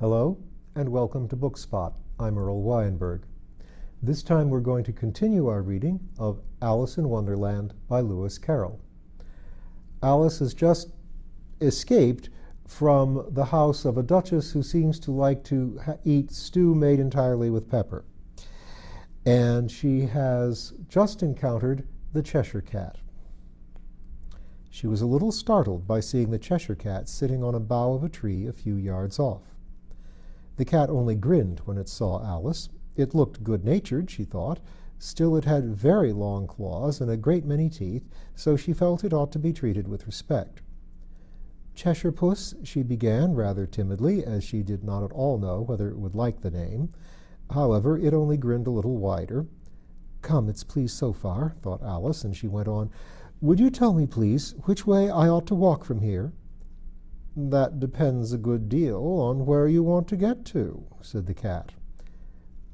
Hello, and welcome to BookSpot. I'm Earl Weinberg. This time we're going to continue our reading of Alice in Wonderland by Lewis Carroll. Alice has just escaped from the house of a duchess who seems to like to eat stew made entirely with pepper. And she has just encountered the Cheshire Cat. She was a little startled by seeing the Cheshire Cat sitting on a bough of a tree a few yards off. The cat only grinned when it saw Alice. It looked good-natured, she thought. Still, it had very long claws and a great many teeth, so she felt it ought to be treated with respect. Cheshire Puss, she began rather timidly, as she did not at all know whether it would like the name. However, it only grinned a little wider. "Come, it's pleased so far," thought Alice, and she went on. "Would you tell me, please, which way I ought to walk from here?" "That depends a good deal on where you want to get to," said the cat.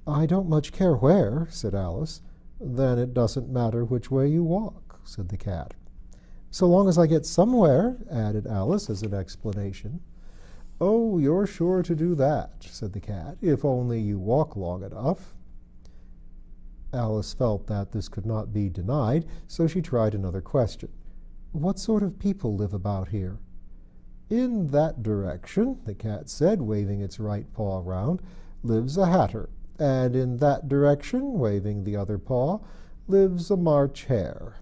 "I don't much care where," said Alice. "Then it doesn't matter which way you walk," said the cat. "So long as I get somewhere," added Alice as an explanation. "Oh, you're sure to do that," said the cat, "if only you walk long enough." Alice felt that this could not be denied, so she tried another question. "What sort of people live about here?" "In that direction," the cat said, waving its right paw round, "lives a hatter, and in that direction," waving the other paw, "lives a March hare.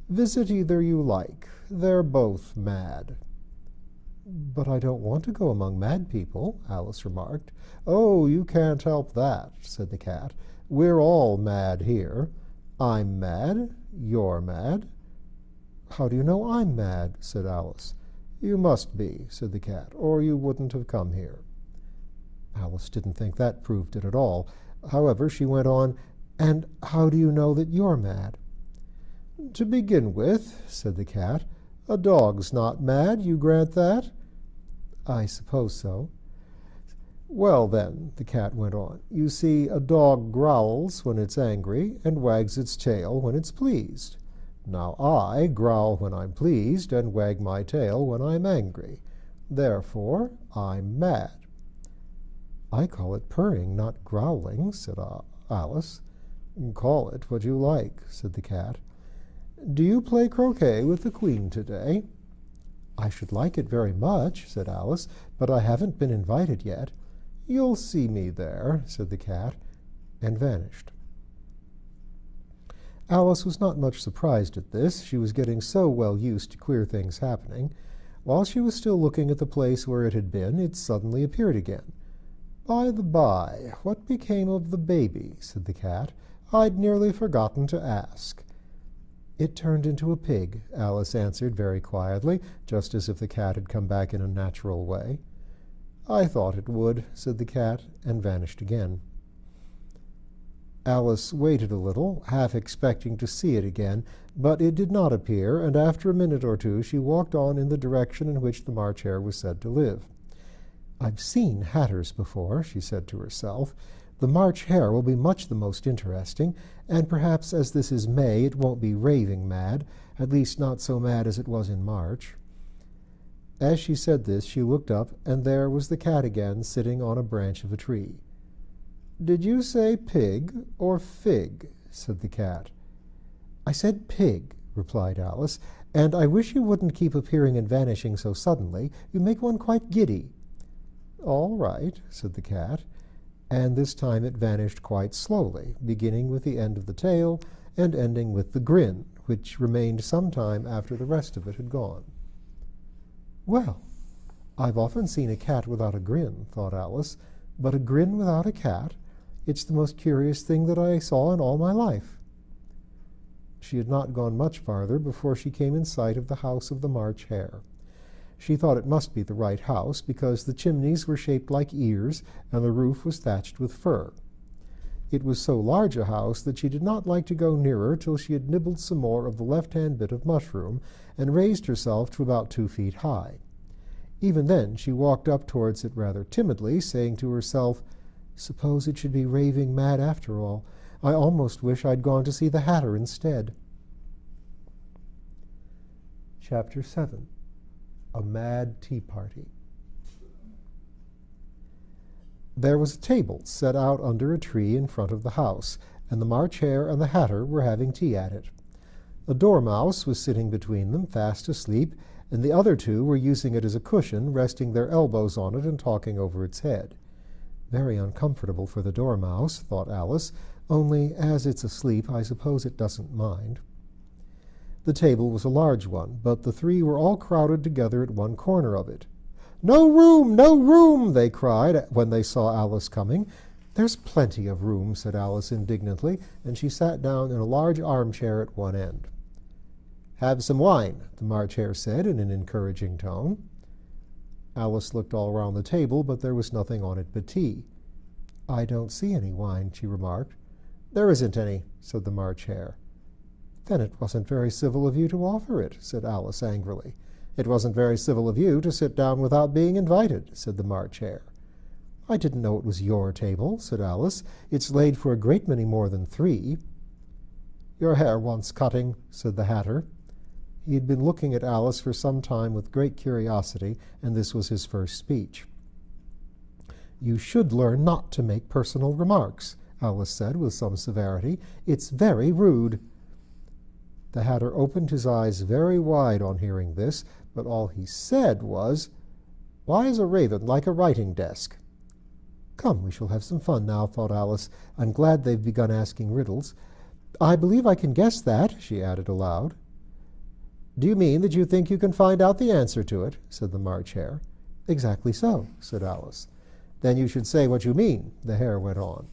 Visit either you like. They're both mad." "But I don't want to go among mad people," Alice remarked. "Oh, you can't help that," said the cat. "We're all mad here. I'm mad. You're mad." "How do you know I'm mad?" said Alice. "You must be," said the cat, "or you wouldn't have come here." Alice didn't think that proved it at all. However, she went on, "And how do you know that you're mad?" "To begin with," said the cat, "a dog's not mad, you grant that?" "I suppose so." "Well, then," the cat went on, "you see, a dog growls when it's angry and wags its tail when it's pleased. Now I growl when I'm pleased and wag my tail when I'm angry. Therefore, I'm mad." "I call it purring, not growling," said Alice. "Call it what you like," said the cat. "Do you play croquet with the Queen today?" "I should like it very much," said Alice, "but I haven't been invited yet." "You'll see me there," said the cat, and vanished. Alice was not much surprised at this. She was getting so well used to queer things happening. While she was still looking at the place where it had been, it suddenly appeared again. "By the by, what became of the baby?" said the cat. "I'd nearly forgotten to ask." "It turned into a pig," Alice answered very quietly, just as if the cat had come back in a natural way. "I thought it would," said the cat, and vanished again. Alice waited a little, half expecting to see it again, but it did not appear, and after a minute or two she walked on in the direction in which the March hare was said to live. "I've seen hatters before," she said to herself. "The March hare will be much the most interesting, and perhaps as this is May it won't be raving mad, at least not so mad as it was in March." As she said this she looked up, and there was the cat again, sitting on a branch of a tree. "Did you say pig or fig?" said the cat. "I said pig," replied Alice, "and I wish you wouldn't keep appearing and vanishing so suddenly. You make one quite giddy." "All right," said the cat, and this time it vanished quite slowly, beginning with the end of the tail and ending with the grin, which remained some time after the rest of it had gone. "Well, I've often seen a cat without a grin," thought Alice, "but a grin without a cat? It's the most curious thing that I saw in all my life." She had not gone much farther before she came in sight of the house of the March hare. She thought it must be the right house, because the chimneys were shaped like ears, and the roof was thatched with fur. It was so large a house that she did not like to go nearer till she had nibbled some more of the left-hand bit of mushroom, and raised herself to about 2 feet high. Even then she walked up towards it rather timidly, saying to herself, "Suppose it should be raving mad after all. I almost wish I'd gone to see the hatter instead." Chapter 7. A Mad Tea Party. There was a table set out under a tree in front of the house, and the March Hare and the Hatter were having tea at it. A dormouse was sitting between them, fast asleep, and the other two were using it as a cushion, resting their elbows on it and talking over its head. Very uncomfortable for the dormouse, thought Alice, only as it's asleep, I suppose it doesn't mind. The table was a large one, but the three were all crowded together at one corner of it. "No room! No room!" they cried when they saw Alice coming. "There's plenty of room," said Alice indignantly, and she sat down in a large armchair at one end. "Have some wine," the March Hare said in an encouraging tone. Alice looked all round the table, but there was nothing on it but tea. "I don't see any wine," she remarked. "There isn't any," said the March Hare. "Then it wasn't very civil of you to offer it," said Alice angrily. "It wasn't very civil of you to sit down without being invited," said the March Hare. "I didn't know it was your table," said Alice. "It's laid for a great many more than three." "Your hair wants cutting," said the Hatter. He had been looking at Alice for some time with great curiosity, and this was his first speech. "You should learn not to make personal remarks," Alice said with some severity. "It's very rude." The Hatter opened his eyes very wide on hearing this, but all he said was, "Why is a raven like a writing desk?" "Come, we shall have some fun now," thought Alice. "I'm glad they've begun asking riddles. I believe I can guess that," she added aloud. "Do you mean that you think you can find out the answer to it?" said the March Hare. "Exactly so," said Alice. "Then you should say what you mean," the Hare went on.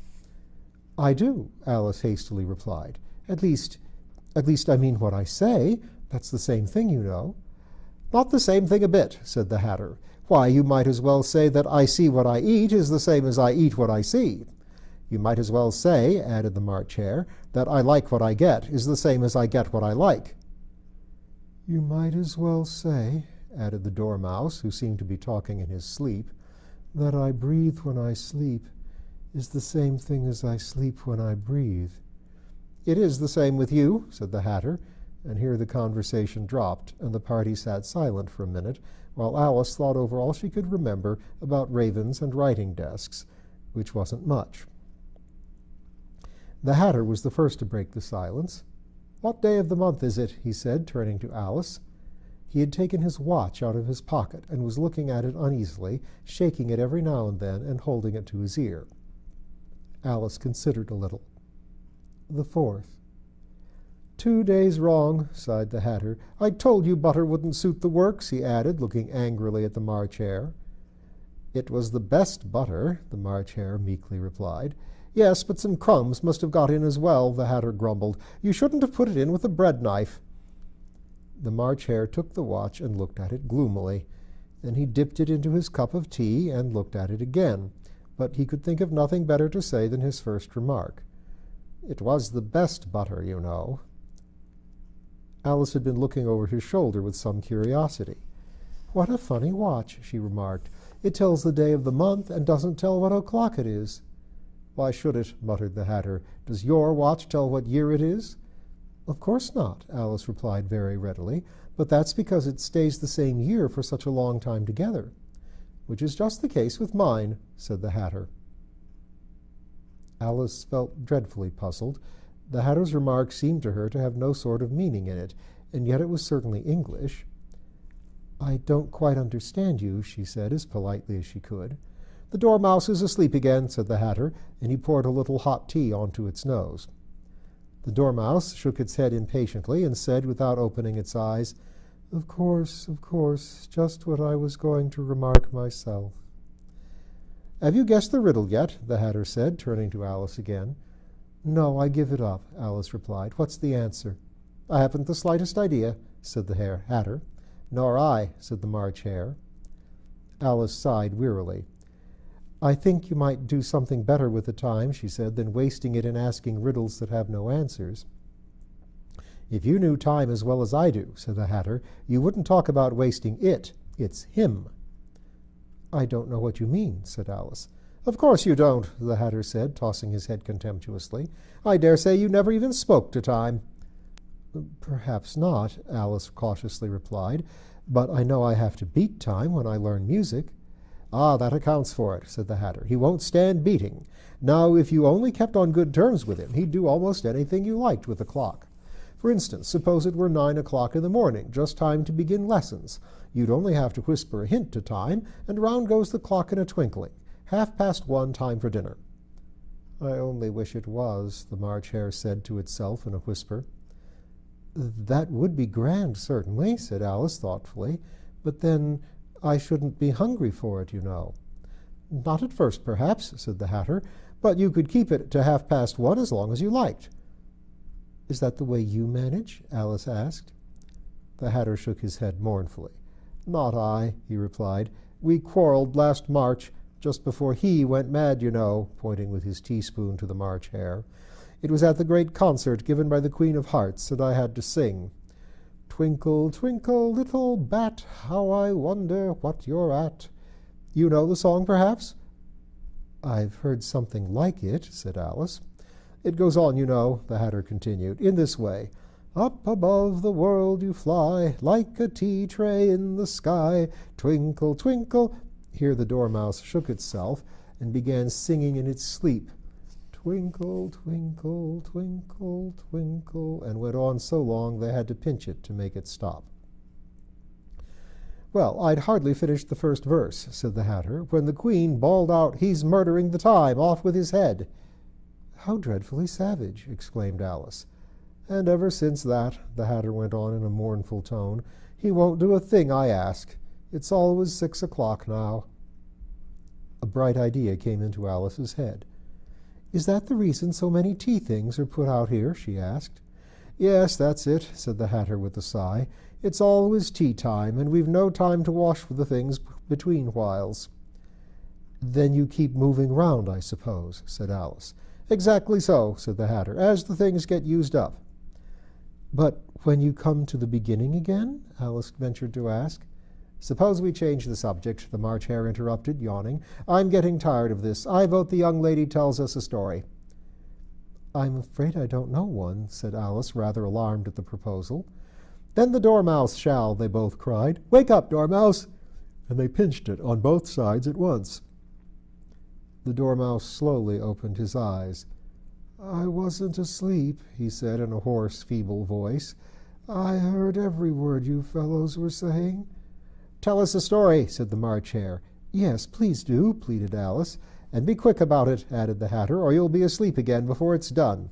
"I do," Alice hastily replied. At least I mean what I say. That's the same thing, you know." "Not the same thing a bit," said the Hatter. "Why, you might as well say that I see what I eat is the same as I eat what I see. You might as well say," added the March Hare, "that I like what I get is the same as I get what I like." "You might as well say," added the Dormouse, who seemed to be talking in his sleep, "that I breathe when I sleep is the same thing as I sleep when I breathe." "It is the same with you," said the Hatter, and here the conversation dropped, and the party sat silent for a minute, while Alice thought over all she could remember about ravens and writing desks, which wasn't much. The Hatter was the first to break the silence. "What day of the month is it?" he said, turning to Alice. He had taken his watch out of his pocket and was looking at it uneasily, shaking it every now and then and holding it to his ear. Alice considered a little. "The 4th." "2 days wrong," sighed the Hatter. "I told you butter wouldn't suit the works," he added, looking angrily at the March Hare. "It was the best butter," the March Hare meekly replied. "Yes, but some crumbs must have got in as well," the Hatter grumbled. "You shouldn't have put it in with a bread knife." The March Hare took the watch and looked at it gloomily. Then he dipped it into his cup of tea and looked at it again, but he could think of nothing better to say than his first remark. "It was the best butter, you know." Alice had been looking over his shoulder with some curiosity. "What a funny watch," she remarked. "It tells the day of the month and doesn't tell what o'clock it is." "Why should it?" muttered the Hatter. "Does your watch tell what year it is?" "Of course not," Alice replied very readily, "but that's because it stays the same year for such a long time together." "Which is just the case with mine," said the Hatter. Alice felt dreadfully puzzled. The Hatter's remark seemed to her to have no sort of meaning in it, and yet it was certainly English. "I don't quite understand you," she said as politely as she could. "The Dormouse is asleep again," said the Hatter, and he poured a little hot tea onto its nose. The Dormouse shook its head impatiently and said, without opening its eyes, of course, just what I was going to remark myself." "Have you guessed the riddle yet?" the Hatter said, turning to Alice again. "No, I give it up," Alice replied. "What's the answer?" "I haven't the slightest idea," said the Hatter. "Nor I," said the March Hare. Alice sighed wearily. "I think you might do something better with the time," she said, "than wasting it in asking riddles that have no answers." "If you knew time as well as I do," said the Hatter, "you wouldn't talk about wasting it. It's him." "I don't know what you mean," said Alice. "Of course you don't," the Hatter said, tossing his head contemptuously. "I dare say you never even spoke to time." "Perhaps not," Alice cautiously replied, "but I know I have to beat time when I learn music." "Ah, that accounts for it," said the Hatter. "He won't stand beating. Now, if you only kept on good terms with him, he'd do almost anything you liked with the clock. For instance, suppose it were 9 o'clock in the morning, just time to begin lessons. You'd only have to whisper a hint to Time, and round goes the clock in a twinkling. 1:30, time for dinner." "I only wish it was," the March Hare said to itself in a whisper. "That would be grand, certainly," said Alice thoughtfully, "but then I shouldn't be hungry for it, you know." "Not at first, perhaps," said the Hatter, "but you could keep it to 1:30 as long as you liked." "Is that the way you manage?" Alice asked. The Hatter shook his head mournfully. "Not I," he replied. "We quarreled last March, just before he went mad, you know," pointing with his teaspoon to the March Hare. "It was at the great concert given by the Queen of Hearts, and I had to sing. 'Twinkle, twinkle, little bat, how I wonder what you're at.' You know the song, perhaps?" "I've heard something like it," said Alice. "It goes on, you know," the Hatter continued, "in this way. 'Up above the world you fly, like a tea-tray in the sky. Twinkle, twinkle—'" Here the Dormouse shook itself and began singing in its sleep, "Twinkle, twinkle, twinkle, twinkle," and went on so long they had to pinch it to make it stop. "Well, I'd hardly finished the first verse," said the Hatter, "when the Queen bawled out, 'He's murdering the time! Off with his head!'" "How dreadfully savage!" exclaimed Alice. "And ever since that," the Hatter went on in a mournful tone, "he won't do a thing I ask. It's always 6 o'clock now." A bright idea came into Alice's head. "Is that the reason so many tea things are put out here?" she asked. "Yes, that's it," said the Hatter with a sigh. "It's always tea time, and we've no time to wash for the things between whiles." "Then you keep moving round, I suppose," said Alice. "Exactly so," said the Hatter, "as the things get used up." "But when you come to the beginning again?" Alice ventured to ask. "Suppose we change the subject," the March Hare interrupted, yawning. "I'm getting tired of this. I vote the young lady tells us a story." "I'm afraid I don't know one," said Alice, rather alarmed at the proposal. "Then the Dormouse shall," they both cried. "Wake up, Dormouse!" And they pinched it on both sides at once. The Dormouse slowly opened his eyes. "I wasn't asleep," he said in a hoarse, feeble voice. "I heard every word you fellows were saying." "Tell us a story," said the March Hare. "Yes, please do," pleaded Alice. "And be quick about it," added the Hatter, "or you'll be asleep again before it's done."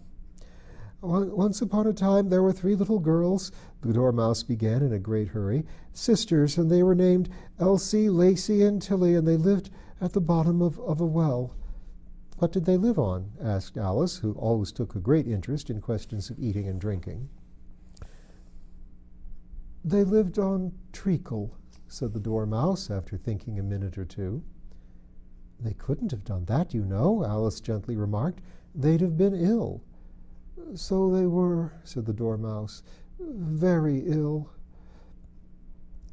"Once upon a time there were 3 little girls," the Dormouse began in a great hurry, "sisters, and they were named Elsie, Lacie, and Tilly, and they lived at the bottom of a well." "What did they live on?" asked Alice, who always took a great interest in questions of eating and drinking. "They lived on treacle," said the Dormouse, after thinking a minute or two. "They couldn't have done that, you know," Alice gently remarked. "They'd have been ill." "So they were," said the Dormouse, "very ill."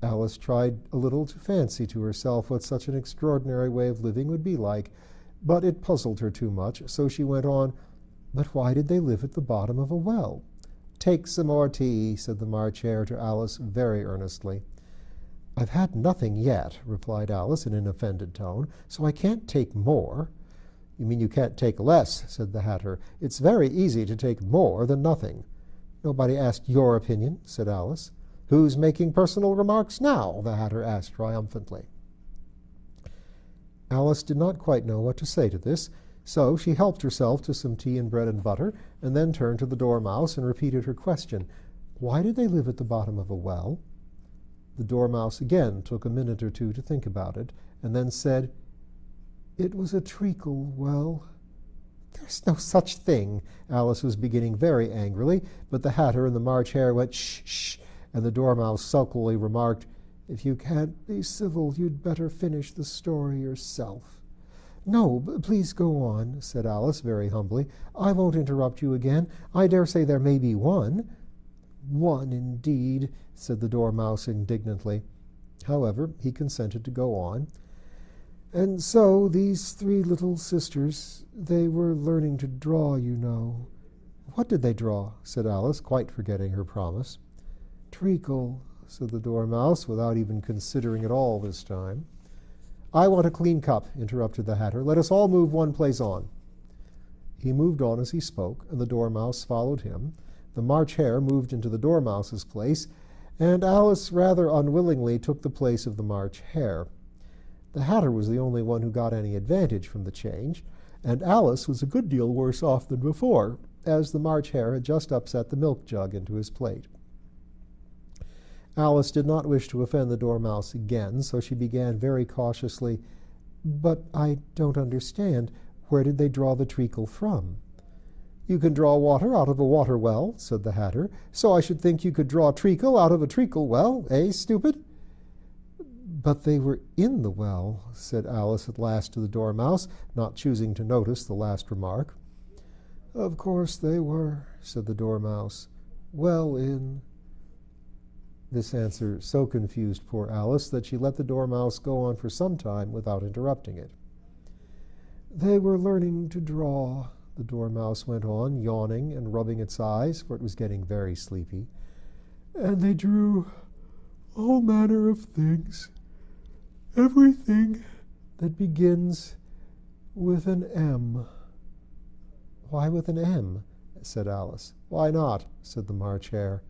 Alice tried a little to fancy to herself what such an extraordinary way of living would be like, but it puzzled her too much, so she went on, "But why did they live at the bottom of a well?" "Take some more tea," said the March Hare to Alice very earnestly. "I've had nothing yet," replied Alice in an offended tone, "so I can't take more." "You mean you can't take less," said the Hatter. "It's very easy to take more than nothing." "Nobody asked your opinion," said Alice. "Who's making personal remarks now?" the Hatter asked triumphantly. Alice did not quite know what to say to this, so she helped herself to some tea and bread and butter, and then turned to the Dormouse and repeated her question. "Why did they live at the bottom of a well?" The Dormouse again took a minute or two to think about it, and then said, "It was a treacle well." "There's no such thing," Alice was beginning very angrily, but the Hatter and the March Hare went, "Shh, shh," and the Dormouse sulkily remarked, "If you can't be civil, you'd better finish the story yourself." "No, please go on," said Alice very humbly. "I won't interrupt you again. I dare say there may be one." "One, indeed," said the Dormouse indignantly. However, he consented to go on. "And so these 3 little sisters, they were learning to draw, you know." "What did they draw?" said Alice, quite forgetting her promise. "Treacle," said the Dormouse, without even considering at all this time. I want a clean cup, interrupted the Hatter. Let us all move one place on. He moved on as he spoke, and the Dormouse followed him. The March Hare moved into the Dormouse's place, and Alice rather unwillingly took the place of the March Hare. The Hatter was the only one who got any advantage from the change, and Alice was a good deal worse off than before, as the March Hare had just upset the milk jug into his plate. Alice did not wish to offend the Dormouse again, so she began very cautiously, "But I don't understand. Where did they draw the treacle from?" "You can draw water out of a water well," said the Hatter, "so I should think you could draw treacle out of a treacle well, eh, stupid?" "But they were in the well," said Alice at last to the Dormouse, not choosing to notice the last remark. "Of course they were," said the Dormouse. "Well in." This answer so confused poor Alice that she let the Dormouse go on for some time without interrupting it. "They were learning to draw," the Dormouse went on, yawning and rubbing its eyes, for it was getting very sleepy. "And they drew all manner of things. Everything that begins with an M." "Why with an M?" said Alice. "Why not?" said the March Hare.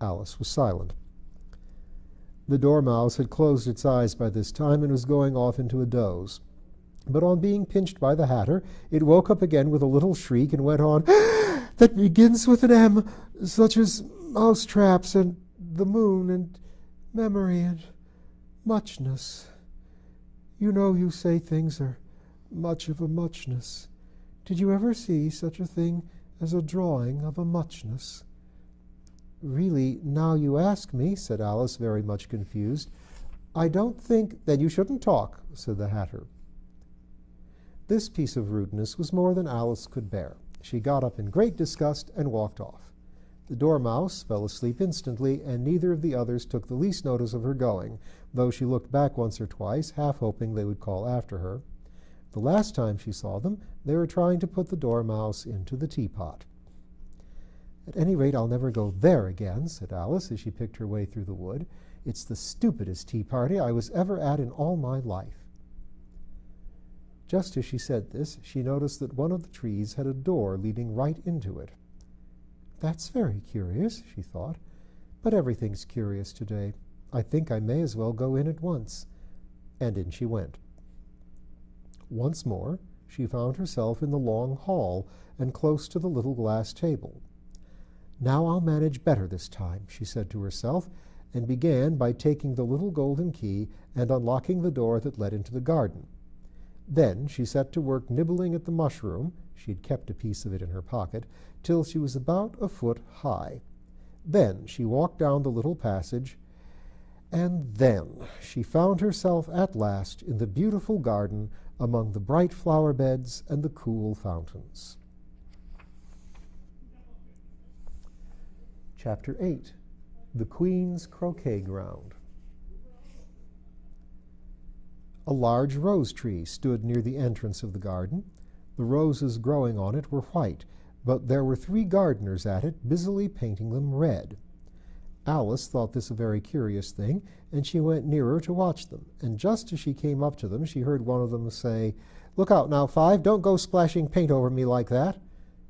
Alice was silent. The Dormouse had closed its eyes by this time and was going off into a doze. But on being pinched by the Hatter, it woke up again with a little shriek and went on, "That begins with an M, such as mousetraps and the moon and memory and muchness. You know you say things are much of a muchness. Did you ever see such a thing as a drawing of a muchness?" "Really, now you ask me," said Alice, very much confused. "I don't think—" "Then you shouldn't talk," said the Hatter. This piece of rudeness was more than Alice could bear. She got up in great disgust and walked off. The Dormouse fell asleep instantly, and neither of the others took the least notice of her going, though she looked back once or twice, half hoping they would call after her. The last time she saw them, they were trying to put the Dormouse into the teapot. "At any rate, I'll never go there again," said Alice as she picked her way through the wood. "It's the stupidest tea party I was ever at in all my life." Just as she said this, she noticed that one of the trees had a door leading right into it. "That's very curious," she thought, "but everything's curious today. I think I may as well go in at once." And in she went. Once more, she found herself in the long hall and close to the little glass table. "Now I'll manage better this time," she said to herself, and began by taking the little golden key and unlocking the door that led into the garden. Then she set to work nibbling at the mushroom — she had kept a piece of it in her pocket — till she was about a foot high. Then she walked down the little passage, and then she found herself at last in the beautiful garden among the bright flower beds and the cool fountains. Chapter 8. The Queen's Croquet Ground. A large rose tree stood near the entrance of the garden. The roses growing on it were white, but there were 3 gardeners at it, busily painting them red. Alice thought this a very curious thing, and she went nearer to watch them, and just as she came up to them, she heard one of them say, "Look out now, Five, don't go splashing paint over me like that."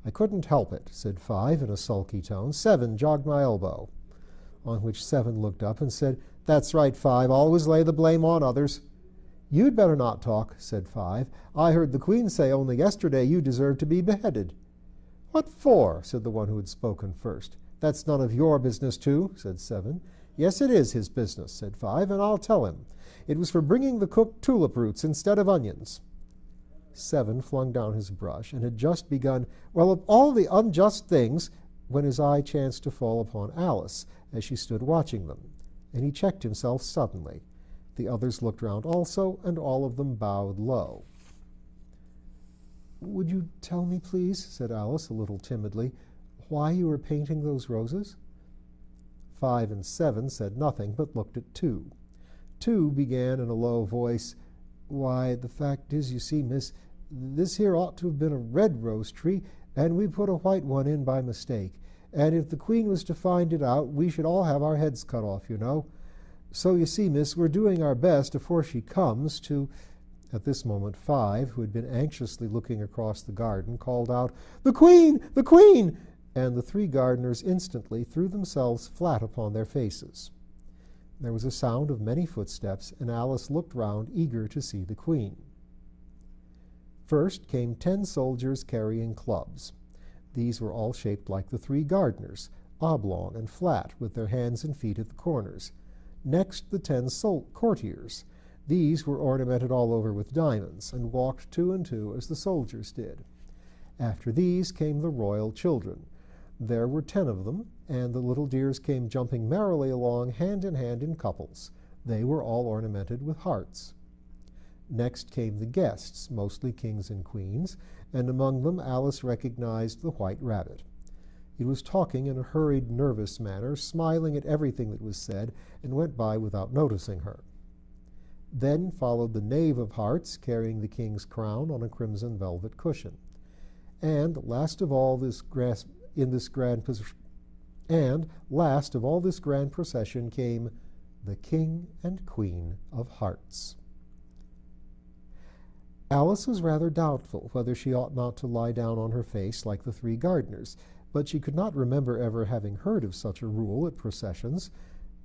"I couldn't help it," said Five in a sulky tone. "Seven jogged my elbow." On which Seven looked up and said, "That's right, Five, always lay the blame on others." "You'd better not talk," said Five. "I heard the Queen say only yesterday you deserved to be beheaded." "What for?" said the one who had spoken first. "That's none of your business, too," said Seven. "Yes, it is his business," said Five, "and I'll tell him. It was for bringing the cooked tulip roots instead of onions." Seven flung down his brush and had just begun, "Well, of all the unjust things," when his eye chanced to fall upon Alice as she stood watching them, and he checked himself suddenly. The others looked round also, and all of them bowed low. "Would you tell me, please," said Alice a little timidly, "why you were painting those roses?" Five and Seven said nothing, but looked at Two. Two began in a low voice, "Why, the fact is, you see, miss, this here ought to have been a red rose tree, and we put a white one in by mistake. And if the Queen was to find it out, we should all have our heads cut off, you know. So you see, miss, we're doing our best afore she comes to—" At this moment, Five, who had been anxiously looking across the garden, called out, "The Queen! The Queen!" and the three gardeners instantly threw themselves flat upon their faces. There was a sound of many footsteps, and Alice looked round, eager to see the Queen. First came 10 soldiers carrying clubs. These were all shaped like the three gardeners, oblong and flat, with their hands and feet at the corners. Next, the 10 courtiers. These were ornamented all over with diamonds, and walked 2 and 2 as the soldiers did. After these came the royal children. There were 10 of them, and the little dears came jumping merrily along hand in couples. They were all ornamented with hearts. Next came the guests, mostly kings and queens, and among them Alice recognized the White Rabbit. He was talking in a hurried, nervous manner, smiling at everything that was said, and went by without noticing her. Then followed the Knave of Hearts, carrying the king's crown on a crimson velvet cushion. And last of all this grand procession came the King and Queen of Hearts. Alice was rather doubtful whether she ought not to lie down on her face like the three gardeners, but she could not remember ever having heard of such a rule at processions.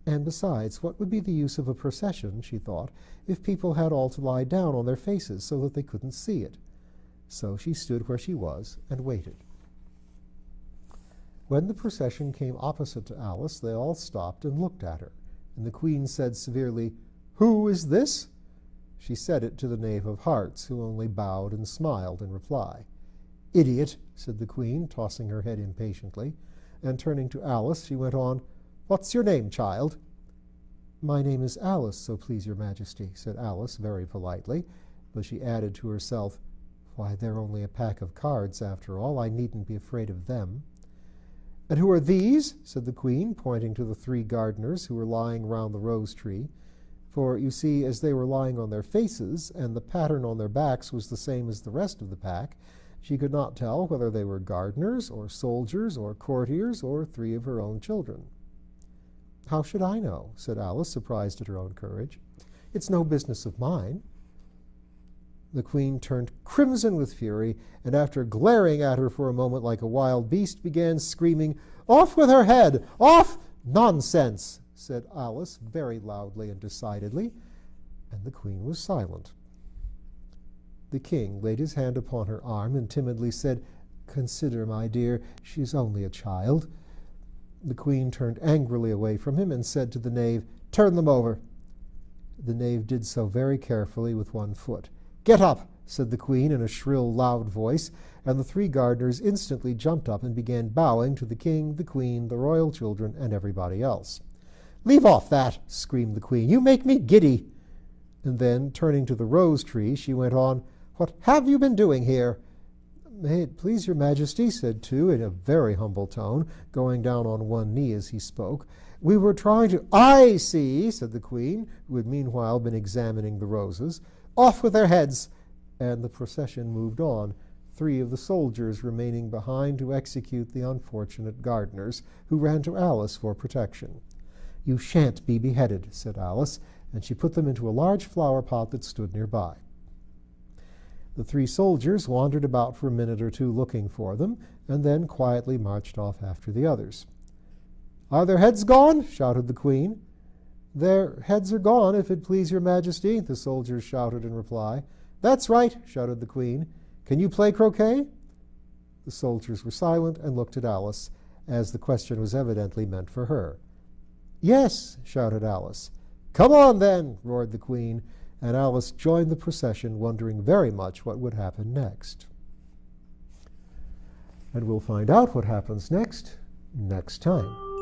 And besides, what would be the use of a procession, she thought, if people had all to lie down on their faces so that they couldn't see it? So she stood where she was and waited. When the procession came opposite to Alice, they all stopped and looked at her, and the Queen said severely, "Who is this?" She said it to the Knave of Hearts, who only bowed and smiled in reply. "Idiot," said the Queen, tossing her head impatiently, and turning to Alice, she went on, "What's your name, child?" "My name is Alice, so please your Majesty," said Alice very politely, but she added to herself, "Why, they're only a pack of cards, after all. I needn't be afraid of them." "And who are these?" said the Queen, pointing to the three gardeners who were lying round the rose tree. For, you see, as they were lying on their faces, and the pattern on their backs was the same as the rest of the pack, she could not tell whether they were gardeners, or soldiers, or courtiers, or 3 of her own children. "How should I know?" said Alice, surprised at her own courage. "It's no business of mine." The Queen turned crimson with fury, and after glaring at her for a moment like a wild beast, began screaming, "Off with her head! Off!" "Nonsense!" said Alice very loudly and decidedly, and the Queen was silent. The King laid his hand upon her arm and timidly said, "Consider, my dear, she is only a child." The Queen turned angrily away from him and said to the Knave, "Turn them over." The Knave did so very carefully with one foot. "Get up," said the Queen in a shrill, loud voice, and the three gardeners instantly jumped up and began bowing to the King, the Queen, the royal children, and everybody else. "Leave off that!" screamed the Queen. "You make me giddy." And then, turning to the rose tree, she went on, "What have you been doing here?" "May it please your Majesty," said two in a very humble tone, going down on one knee as he spoke, "we were trying to—" "I see," said the Queen, who had meanwhile been examining the roses. "Off with their heads!" And the procession moved on, 3 of the soldiers remaining behind to execute the unfortunate gardeners, who ran to Alice for protection. "You shan't be beheaded," said Alice, and she put them into a large flower pot that stood nearby. The 3 soldiers wandered about for a minute or two looking for them, and then quietly marched off after the others. "Are their heads gone?" shouted the Queen. "Their heads are gone, if it please your Majesty," the soldiers shouted in reply. "That's right," shouted the Queen. "Can you play croquet?" The soldiers were silent and looked at Alice, as the question was evidently meant for her. "Yes," shouted Alice. "Come on, then," roared the Queen, and Alice joined the procession, wondering very much what would happen next. And we'll find out what happens next time.